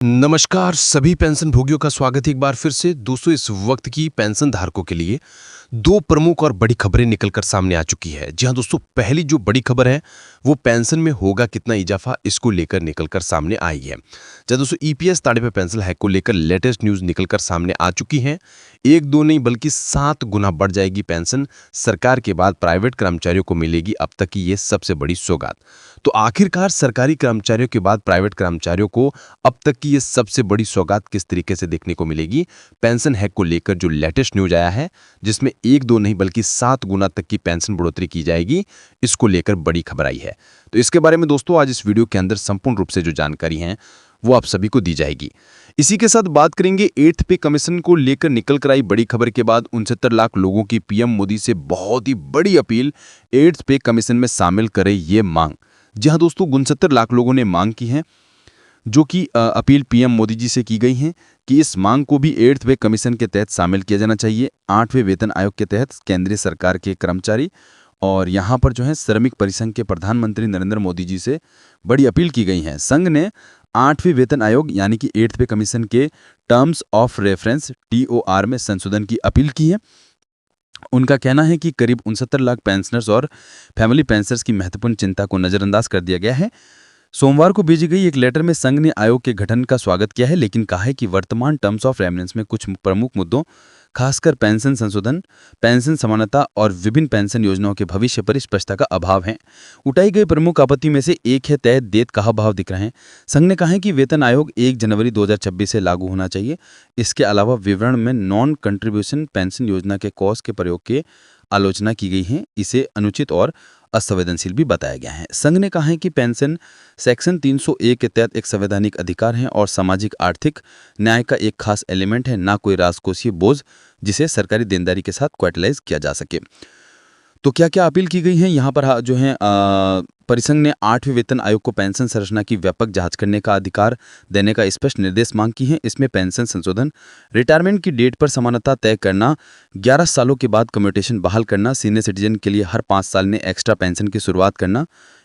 नमस्कार सभी पेंशन भोगियों का स्वागत है एक बार फिर से। दोस्तों, इस वक्त की पेंशन धारकों के लिए दो प्रमुख और बड़ी खबरें निकलकर सामने आ चुकी है। जी हां दोस्तों, पहली जो बड़ी खबर है वो पेंशन में होगा कितना इजाफा, इसको लेकर निकलकर सामने आई है। जी दोस्तों, ईपीएस ताड़े पे पेंशन हैक को लेकर लेटेस्ट न्यूज निकलकर सामने आ चुकी है। एक दो नहीं बल्कि 7 गुना बढ़ जाएगी पेंशन। सरकार के बाद प्राइवेट कर्मचारियों को मिलेगी अब तक की ये सबसे बड़ी सौगात। तो आखिरकार सरकारी कर्मचारियों के बाद प्राइवेट कर्मचारियों को अब तक की ये सबसे बड़ी सौगात किस तरीके से देखने को मिलेगी। पेंशन हैक को लेकर जो लेटेस्ट न्यूज आया है, जिसमें एक दो नहीं बल्कि 7 गुना तक की पेंशन बढ़ोतरी की जाएगी, इसको लेकर बड़ी खबर आई है। तो इसके बारे में दोस्तों आज इस वीडियो के अंदर संपूर्ण रूप से जो जानकारी है वो आप सभी को दी जाएगी। इसी के साथ बात करेंगे 8th पे कमीशन को लेकर निकल कर आई बड़ी खबर के बाद 69 लाख लोगों की पीएम मोदी से बहुत ही बड़ी अपील, 8th पे कमीशन में शामिल करे ये मांग। जी हाँ दोस्तों, 69 लाख लोगों ने मांग की है, जो कि अपील पीएम मोदी जी से की गई है कि इस मांग को भी 8th पे कमीशन के तहत शामिल किया जाना चाहिए। 8वें वेतन आयोग के तहत केंद्रीय सरकार के कर्मचारी और यहाँ पर जो है श्रमिक परिसंघ के प्रधानमंत्री नरेंद्र मोदी जी से बड़ी अपील की गई है। संघ ने 8वें वेतन आयोग यानी कि 8th पे कमीशन के टर्म्स ऑफ रेफरेंस TOR में संशोधन की अपील की है। उनका कहना है कि करीब 69 लाख पेंशनर्स और फैमिली पेंशनर्स की महत्वपूर्ण चिंता को नजरअंदाज कर दिया गया है। सोमवार को भेजी गई एक लेटर में संघ ने आयोग के गठन का स्वागत किया है, लेकिन कहा है कि वर्तमान टर्म्स ऑफ रेफरेंस में कुछ प्रमुख मुद्दों, खासकर पेंशन संशोधन, पेंशन समानता और विभिन्न पेंशन योजनाओं के भविष्य पर स्पष्टता का अभाव है। उठाई गई प्रमुख आपत्ति में से एक है तय देत कहा भाव दिख रहे हैं। संघ ने कहा है कि वेतन आयोग 1 जनवरी 2026 से लागू होना चाहिए। इसके अलावा विवरण में नॉन कंट्रीब्यूशन पेंशन योजना के कॉस्ट के प्रयोग की आलोचना की गई है। इसे अनुचित और असंवेदनशील भी बताया गया है। संघ ने कहा है कि पेंशन सेक्शन 301 के तहत एक संवैधानिक अधिकार है और सामाजिक आर्थिक न्याय का एक खास एलिमेंट है, ना कोई राजकोषीय बोझ जिसे सरकारी देनदारी के साथ क्वैटलाइज किया जा सके। तो क्या क्या अपील की गई है यहाँ पर जो है परिसंघ ने 8वें वेतन आयोग को पेंशन संरचना की व्यापक जांच करने का अधिकार देने का स्पष्ट निर्देश मांग की है। इसमें पेंशन संशोधन, रिटायरमेंट की डेट पर समानता तय करना, 11 सालों के बाद कम्यूटेशन बहाल करना, सीनियर सिटीजन के लिए हर 5 साल में एक्स्ट्रा पेंशन की शुरुआत करना,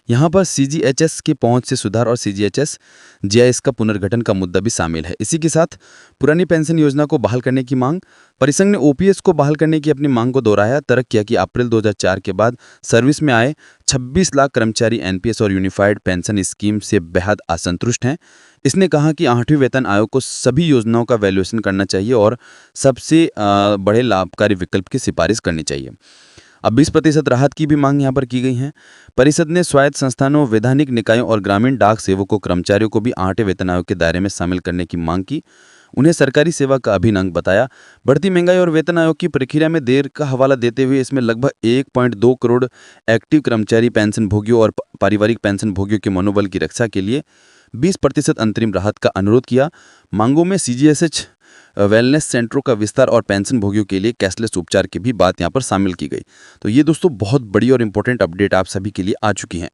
यहाँ पर CGHS की पहुंच से सुधार और CGHS GIS का पुनर्गठन का मुद्दा भी शामिल है। इसी के साथ पुरानी पेंशन योजना को बहाल करने की मांग। परिसंघ ने OPS को बहाल करने की अपनी मांग को दोहराया। तर्क किया कि अप्रैल 2004 के बाद सर्विस में आए 26 लाख कर्मचारी NPS और यूनिफाइड पेंशन स्कीम से बेहद असंतुष्ट हैं। इसने कहा कि 8वें वेतन आयोग को सभी योजनाओं का वैल्यूएशन करना चाहिए और सबसे बड़े लाभकारी विकल्प की सिफारिश करनी चाहिए। अब 20% राहत की भी मांग यहाँ पर की गई है। परिषद ने स्वायत्त संस्थानों, वैधानिक निकायों और ग्रामीण डाक सेवकों कर्मचारियों को भी 8वें वेतन आयोग के दायरे में शामिल करने की मांग की। उन्हें सरकारी सेवा का अभिन्न अंग बताया। बढ़ती महंगाई और वेतन आयोग की प्रक्रिया में देर का हवाला देते हुए इसमें लगभग 1.2 करोड़ एक्टिव कर्मचारी पेंशन भोगियों और पारिवारिक पेंशन भोगियों के मनोबल की रक्षा के लिए 20% अंतरिम राहत का अनुरोध किया। मांगों में CGSH वेलनेस सेंटरों का विस्तार और पेंशन भोगियों के लिए कैशलेस उपचार की भी बात यहाँ पर शामिल की गई। तो ये दोस्तों बहुत बड़ी और इंपॉर्टेंट अपडेट आप सभी के लिए आ चुकी हैं।